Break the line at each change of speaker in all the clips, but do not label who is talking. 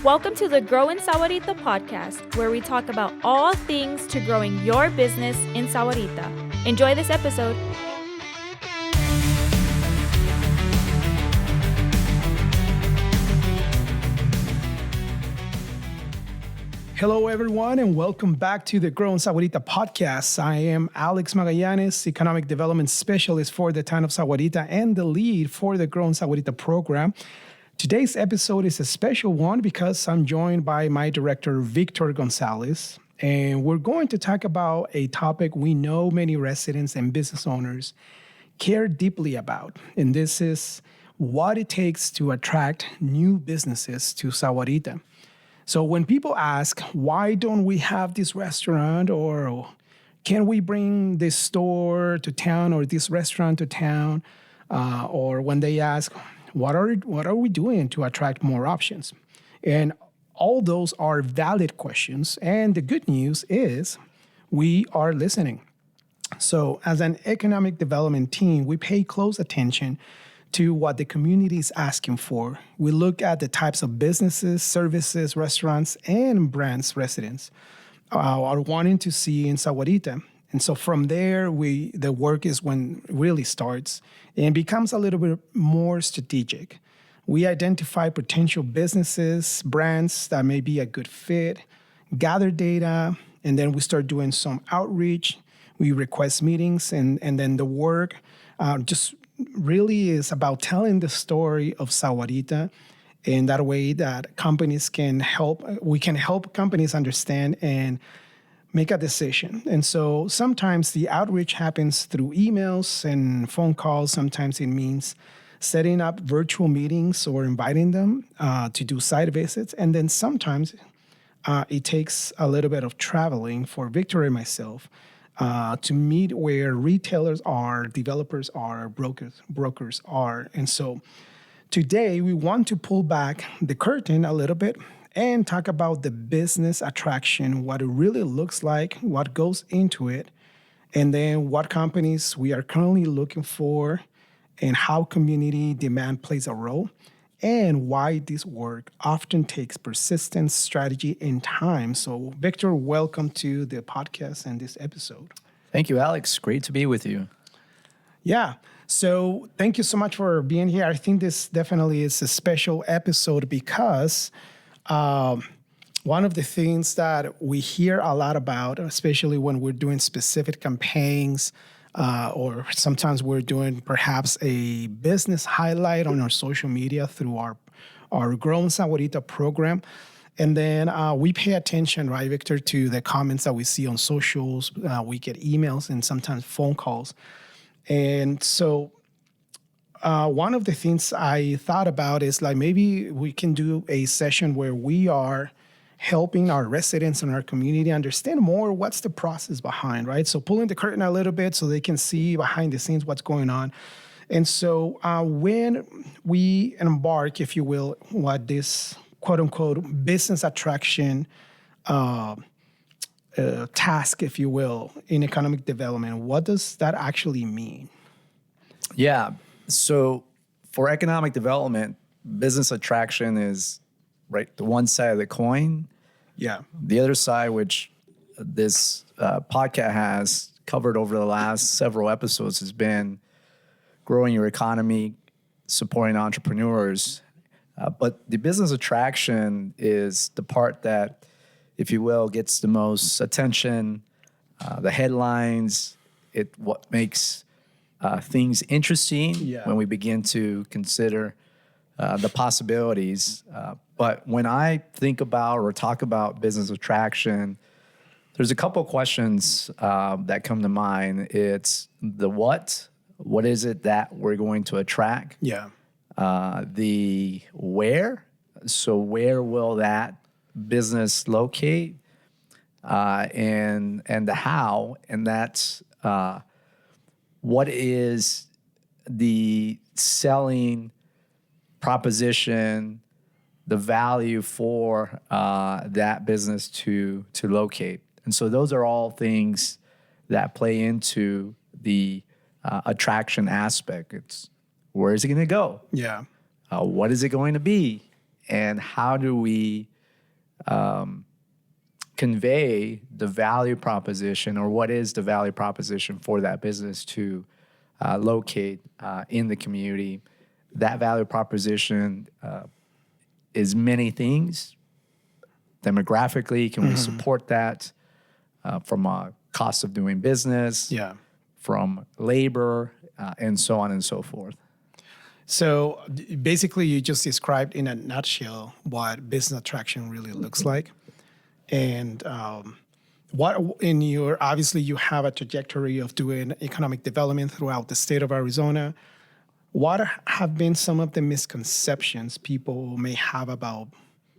Welcome to the Grow in Sahuarita podcast, where we talk about all things to growing your business in Sahuarita. Enjoy this episode.
Hello, everyone, and welcome back to the Grow in Sahuarita podcast. I am Alex Magallanes, Economic Development Specialist for the town of Sahuarita and the lead for the Grow in Sahuarita program. Today's episode is a special one because I'm joined by my director, Victor Gonzalez, and we're going to talk about a topic we know many residents and business owners care deeply about, and this is what it takes to attract new businesses to Sahuarita. So when people ask, why don't we have this restaurant, or can we bring this store to town or this restaurant to town, or when they ask, what are we doing to attract more options? And all those are valid questions. And the good news is we are listening. So as an economic development team, we pay close attention to what the community is asking for. We look at the types of businesses, services, restaurants, and brands residents are wanting to see in Sahuarita. And so from there, the work is when it really starts and becomes a little bit more strategic. We identify potential businesses, brands that may be a good fit, gather data, and then we start doing some outreach. We request meetings, and then the work just really is about telling the story of Sahuarita in that way that we can help companies understand and make a decision. And so sometimes the outreach happens through emails and phone calls. Sometimes it means setting up virtual meetings or inviting them to do site visits. And then sometimes it takes a little bit of traveling for Victor and myself to meet where retailers are, developers are, brokers are. And so today we want to pull back the curtain a little bit and talk about the business attraction, what it really looks like, what goes into it, and then what companies we are currently looking for and how community demand plays a role, and why this work often takes persistence, strategy, and time. So, Victor, welcome to the podcast and this episode.
Thank you, Alex. Great to be with you.
Yeah. So thank you so much for being here. I think this definitely is a special episode because one of the things that we hear a lot about, especially when we're doing specific campaigns, or sometimes we're doing perhaps a business highlight on our social media through our Grow in Sahuarita program. And then we pay attention, right, Victor, to the comments that we see on socials. We get emails and sometimes phone calls. And so one of the things I thought about is like maybe we can do a session where we are helping our residents and our community understand more what's the process behind, right? So pulling the curtain a little bit so they can see behind the scenes what's going on. And so when we embark, if you will, what this quote unquote business attraction task, if you will, in economic development, what does that actually mean?
Yeah. So for economic development, business attraction is right the one side of the coin.
Yeah.
The other side, which this podcast has covered over the last several episodes, has been growing your economy, supporting entrepreneurs. But the business attraction is the part that, if you will, gets the most attention, the headlines, what makes things interesting when we begin to consider the possibilities. But when I think about or talk about business attraction, there's a couple of questions that come to mind. It's the what. What is it that we're going to attract?
Yeah.
The where. So where will that business locate? And the how. And that's what is the selling proposition, the value for that business to locate. And so those are all things that play into the attraction aspect. It's where is it going to go?
Yeah.
What is it going to be? and how do we convey the value proposition, or what is the value proposition for that business to locate in the community. That value proposition is many things. Demographically, can we support that from a cost of doing business, from labor, and so on and so forth.
So basically, you just described in a nutshell what business attraction really looks like. And obviously you have a trajectory of doing economic development throughout the state of Arizona. What have been some of the misconceptions people may have about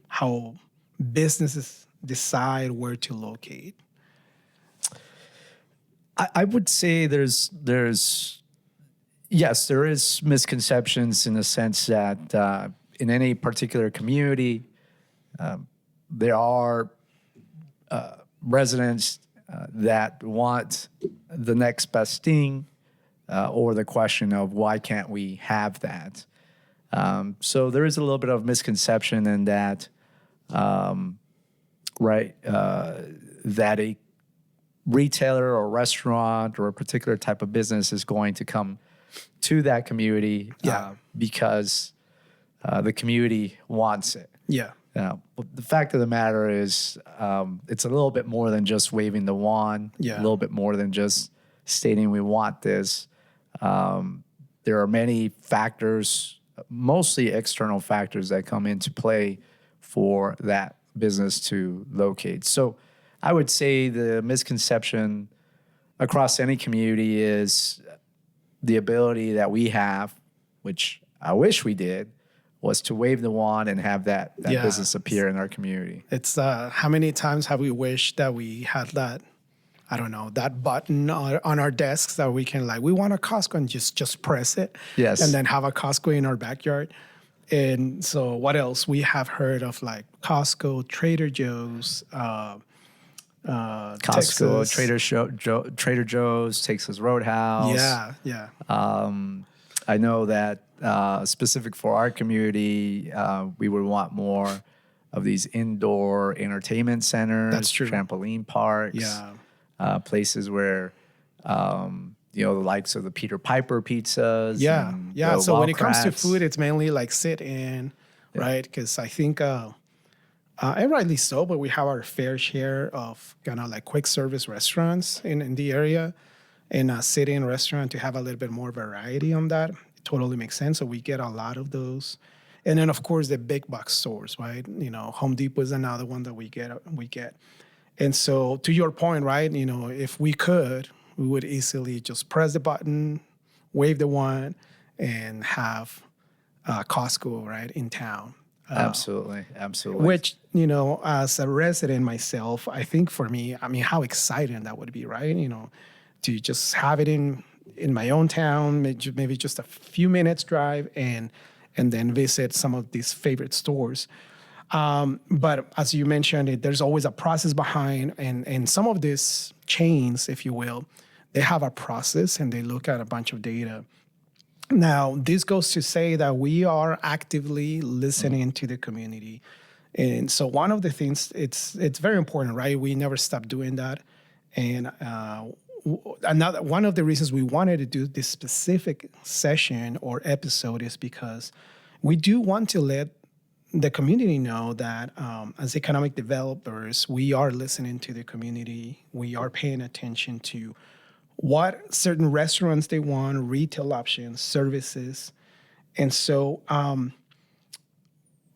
how businesses decide where to locate?
I would say there is misconceptions in the sense that in any particular community, there are residents that want the next best thing, or the question of why can't we have that? So there is a little bit of misconception in that, that a retailer or restaurant or a particular type of business is going to come to that community because the community wants it.
Yeah.
But the fact of the matter is, it's a little bit more than just waving the wand, a little bit more than just stating we want this. There are many factors, mostly external factors, that come into play for that business to locate. So I would say the misconception across any community is the ability that we have, which I wish we did, was to wave the wand and have that business appear in our community.
It's how many times have we wished that we had that, I don't know, that button on our desks that we can we want a Costco and just press it.
Yes.
And then have a Costco in our backyard. And so what else? We have heard of Costco, Trader Joe's,
Costco,
Texas.
Trader Joe's, Texas Roadhouse.
Yeah.
I know that specific for our community, we would want more of these indoor entertainment centers.
That's true.
Trampoline parks. Places where the likes of the Peter Piper pizzas.
Yeah. So when it comes to food, it's mainly sit in, right? Because I think, and rightly so, but we have our fair share of kind of quick service restaurants in the area, and a sit-in restaurant to have a little bit more variety on that. It totally makes sense. So we get a lot of those. And then, of course, the big box stores, right? Home Depot is another one that we get. And so to your point, right, if we could, we would easily just press the button, wave the wand, and have Costco, right, in town.
Absolutely.
Which, as a resident myself, I think for me, how exciting that would be, right? To just have it in my own town, maybe just a few minutes drive, and then visit some of these favorite stores. But as you mentioned, there's always a process behind, and some of these chains, if you will, they have a process and they look at a bunch of data. Now, this goes to say that we are actively listening to the community. And so one of the things, it's very important, right? We never stop doing that. And one of the reasons we wanted to do this specific session or episode is because we do want to let the community know that as economic developers, we are listening to the community. We are paying attention to what certain restaurants they want, retail options, services. And so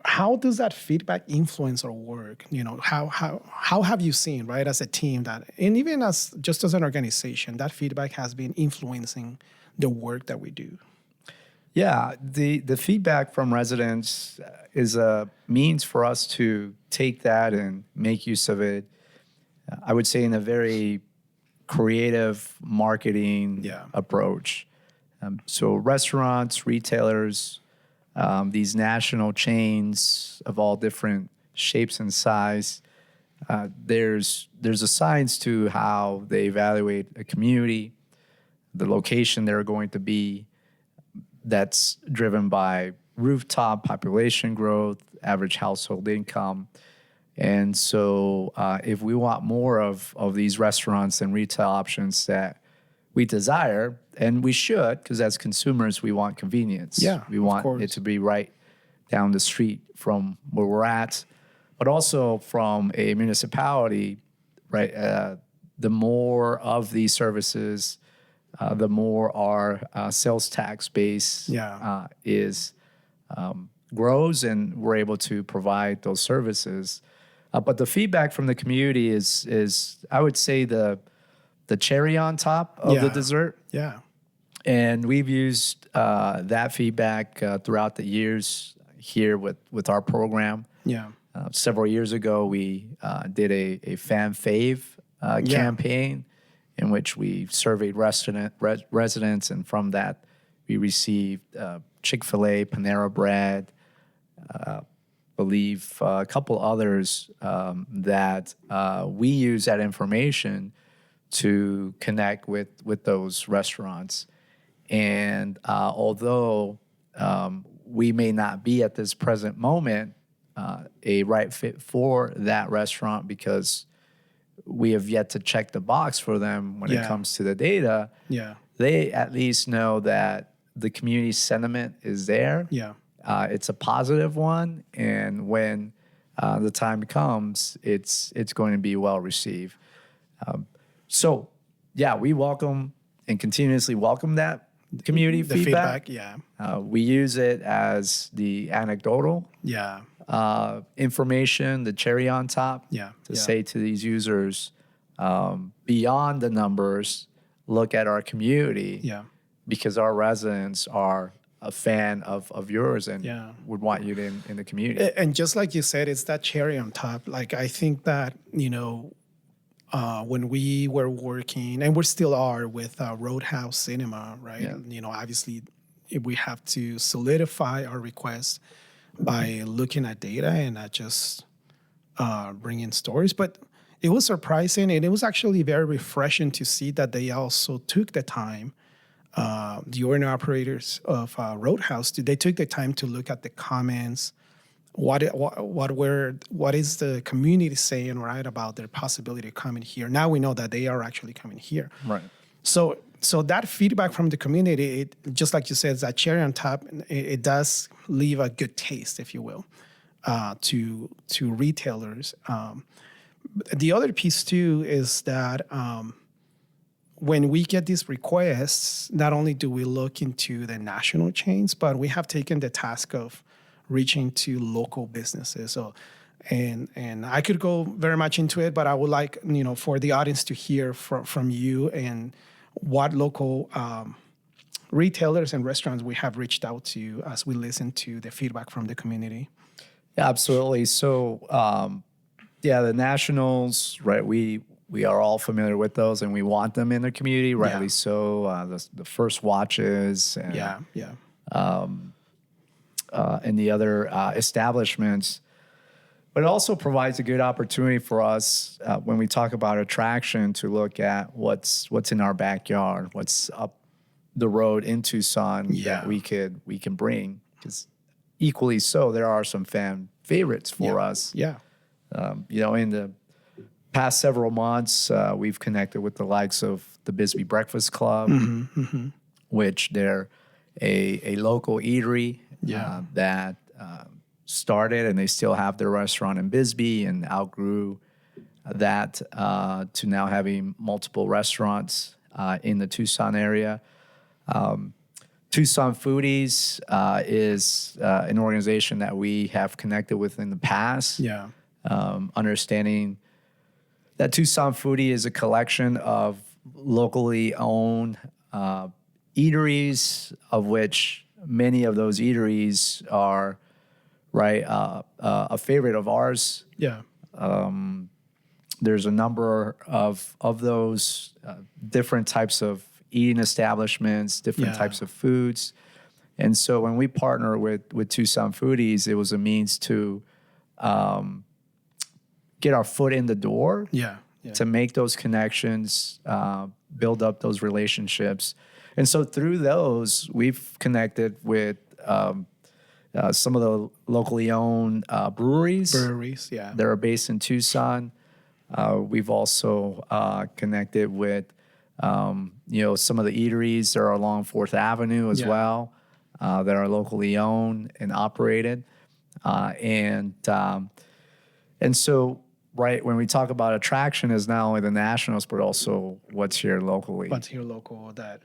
how does that feedback influence our work? How have you seen, right, as a team that, and even as an organization, that feedback has been influencing the work that we do?
Yeah, the feedback from residents is a means for us to take that and make use of it, I would say, in a very creative marketing approach. So restaurants, retailers, these national chains of all different shapes and size, there's a science to how they evaluate a community, the location they're going to be. That's driven by rooftop population growth, average household income. And so if we want more of these restaurants and retail options that we desire, and we should, because as consumers, we want convenience.
Yeah,
we
of
want
course.
it to be right down the street from where we're at, but also from a municipality, right? The more of these services, the more our sales tax base is grows, and we're able to provide those services. But the feedback from the community is I would say the cherry on top of the dessert.
Yeah.
And we've used that feedback throughout the years here with our program.
Yeah.
Several years ago, we did a fan fave campaign in which we surveyed residents, and from that, we received Chick-fil-A, Panera Bread, believe a couple others that we use that information to connect with those restaurants. And although we may not be at this present moment a right fit for that restaurant because we have yet to check the box for them when it comes to the data, they at least know that the community sentiment is there. It's a positive one, and when the time comes, it's going to be well received. So, we welcome and continuously welcome that community feedback. We use it as the anecdotal information, the cherry on top, to say to these users, beyond the numbers, look at our community, because our residents are a fan of yours and would want you in the community.
And just like you said, it's that cherry on top. Like, I think that, when we were working, and we still are, with Roadhouse Cinema, right? Obviously, we have to solidify our request by looking at data and not just bringing stories. But it was surprising, and it was actually very refreshing to see that they also took the time. The owner operators of Roadhouse, they took the time to look at the comments. What is the community saying, right, about their possibility of coming here? Now we know that they are actually coming here.
Right.
So that feedback from the community, it, just like you said, that cherry on top, it does leave a good taste, if you will, to retailers. The other piece too is that when we get these requests, not only do we look into the national chains, but we have taken the task of reaching to local businesses. So, and I could go very much into it, but I would like, for the audience to hear from you and what local retailers and restaurants we have reached out to as we listen to the feedback from the community.
Yeah, absolutely. So, the nationals, right? We are all familiar with those, and we want them in the community, rightly so. The First Watches, and, and the other establishments. But it also provides a good opportunity for us when we talk about attraction to look at what's in our backyard, what's up the road in Tucson that we can bring. Because equally so, there are some fan favorites for us. In the past several months, we've connected with the likes of the Bisbee Breakfast Club, which they're a local eatery that started, and they still have their restaurant in Bisbee and outgrew that to now having multiple restaurants in the Tucson area. Tucson Foodies is an organization that we have connected with in the past. Understanding that Tucson Foodie is a collection of locally owned eateries, of which many of those eateries are a favorite of ours. There's a number of those different types of eating establishments, different types of foods. And so when we partner with Tucson Foodies, it was a means to get our foot in the door, to make those connections, build up those relationships. And so through those, we've connected with some of the locally owned breweries.
Yeah.
That are based in Tucson. We've also connected with, some of the eateries that are along 4th Avenue as well, that are locally owned and operated. And so, right, when we talk about attraction is not only the nationals, but also what's here locally.
What's here local that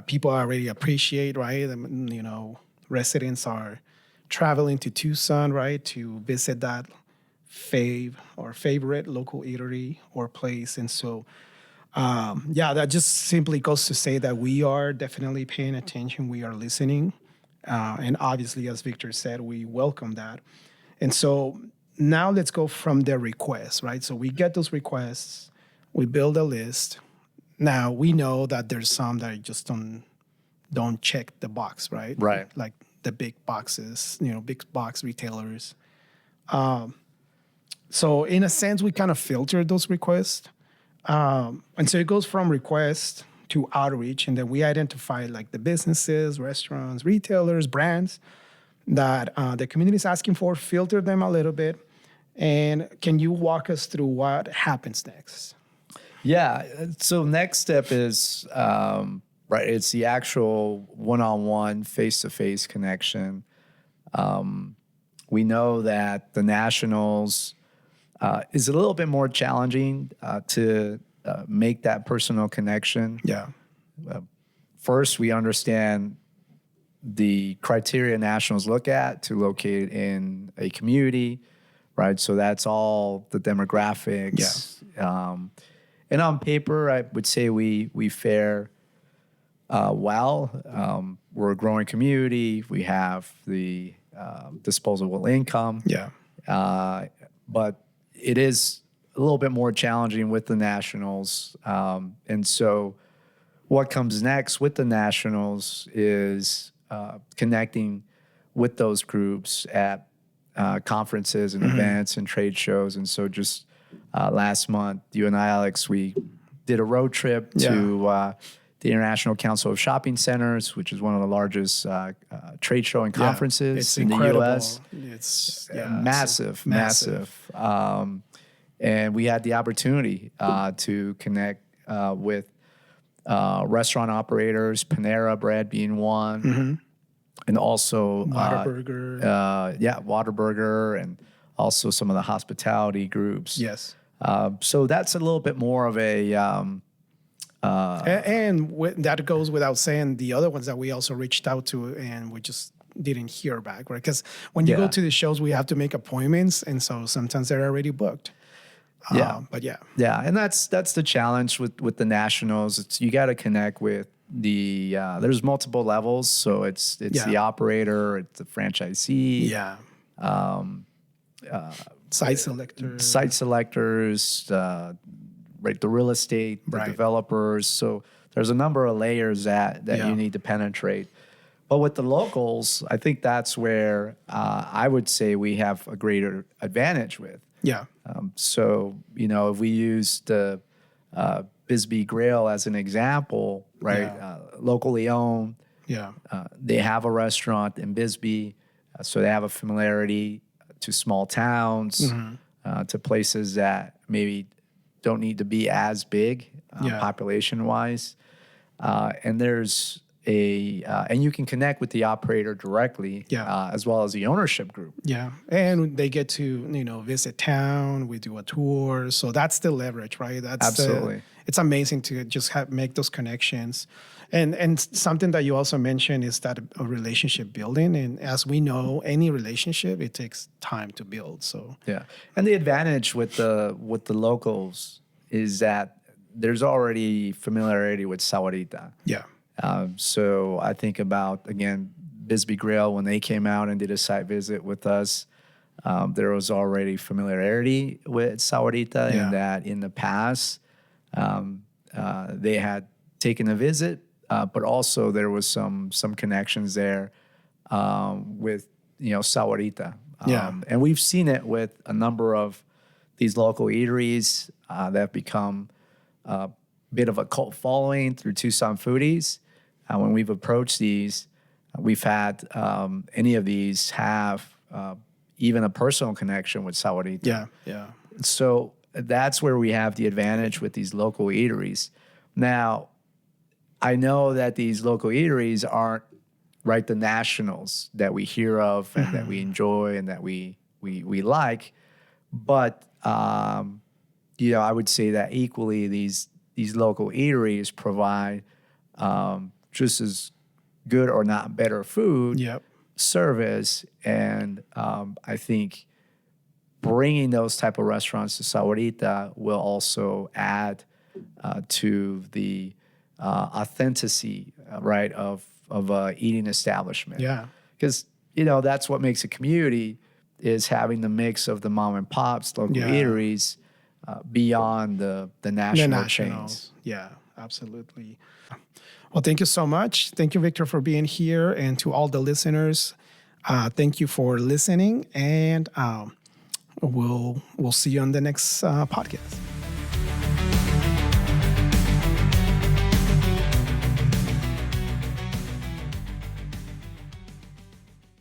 people already appreciate, right? Residents are traveling to Tucson, right, to visit that favorite local eatery or place. And so, that just simply goes to say that we are definitely paying attention. We are listening. And obviously, as Victor said, we welcome that. And so now let's go from the requests, right? So we get those requests, we build a list. Now we know that there's some that just don't check the box, right?
Right.
Like the big boxes, big box retailers. So in a sense, we kind of filter those requests. And so it goes from request to outreach, and then we identify like the businesses, restaurants, retailers, brands that the community is asking for, filter them a little bit. And can you walk us through what happens next?
Yeah. So next step is, it's the actual one-on-one, face-to-face connection. We know that the nationals is a little bit more challenging to make that personal connection.
Yeah.
First, we understand the criteria nationals look at to locate in a community, right? So that's all the demographics.
Yeah.
And on paper, I would say we fare well. We're a growing community. We have the disposable income.
Yeah.
But it is a little bit more challenging with the nationals. And so what comes next with the nationals is connecting with those groups at conferences and events and trade shows. And so just last month, you and I, Alex, we did a road trip to the International Council of Shopping Centers, which is one of the largest trade show and conferences
it's
in
incredible.
the U.S.
It's
Massive. And we had the opportunity to connect with restaurant operators, Panera Bread being one, and also
Whataburger.
Whataburger, and also some of the hospitality groups.
Yes.
So that's a little bit more of a
that goes without saying, the other ones that we also reached out to and we just didn't hear back, right? Because when you go to the shows, we have to make appointments, and so sometimes they're already booked. But
and that's the challenge with the nationals. It's you got to connect with the there's multiple levels, so it's the operator, it's the franchisee, site selectors, right, the real estate, the developers. So there's a number of layers that you need to penetrate. But with the locals, I think that's where I would say we have a greater advantage with.
Yeah.
So, if we use the Bisbee Grill as an example, right, locally owned, they have a restaurant in Bisbee, so they have a familiarity to small towns, to places that maybe don't need to be as big population-wise. And there's and you can connect with the operator directly, as well as the ownership group.
Yeah, and they get to visit town. We do a tour, so that's the leverage, right? That's
absolutely.
It's amazing to just make those connections, and something that you also mentioned is that a relationship building. And as we know, any relationship, it takes time to build. So
and the advantage with the locals is that there's already familiarity with Sahuarita. So I think about, again, Bisbee Grill, when they came out and did a site visit with us, there was already familiarity with Sahuarita in that in the past they had taken a visit, but also there was some connections there with Sahuarita. And we've seen it with a number of these local eateries that have become a bit of a cult following through Tucson foodies. When we've approached these, we've had any of these have even a personal connection with Sahuarita.
Yeah.
So that's where we have the advantage with these local eateries. Now, I know that these local eateries aren't the nationals that we hear of and that we enjoy and that we like, but I would say that equally these local eateries provide just as good or not better food, service, and I think bringing those type of restaurants to Sahuarita will also add to the authenticity, of eating establishment.
Yeah.
Because, that's what makes a community, is having the mix of the mom and pops, local eateries, beyond the national chains.
Yeah, absolutely. Well, thank you so much. Thank you, Victor, for being here. And to all the listeners, thank you for listening. And we'll see you on the next podcast.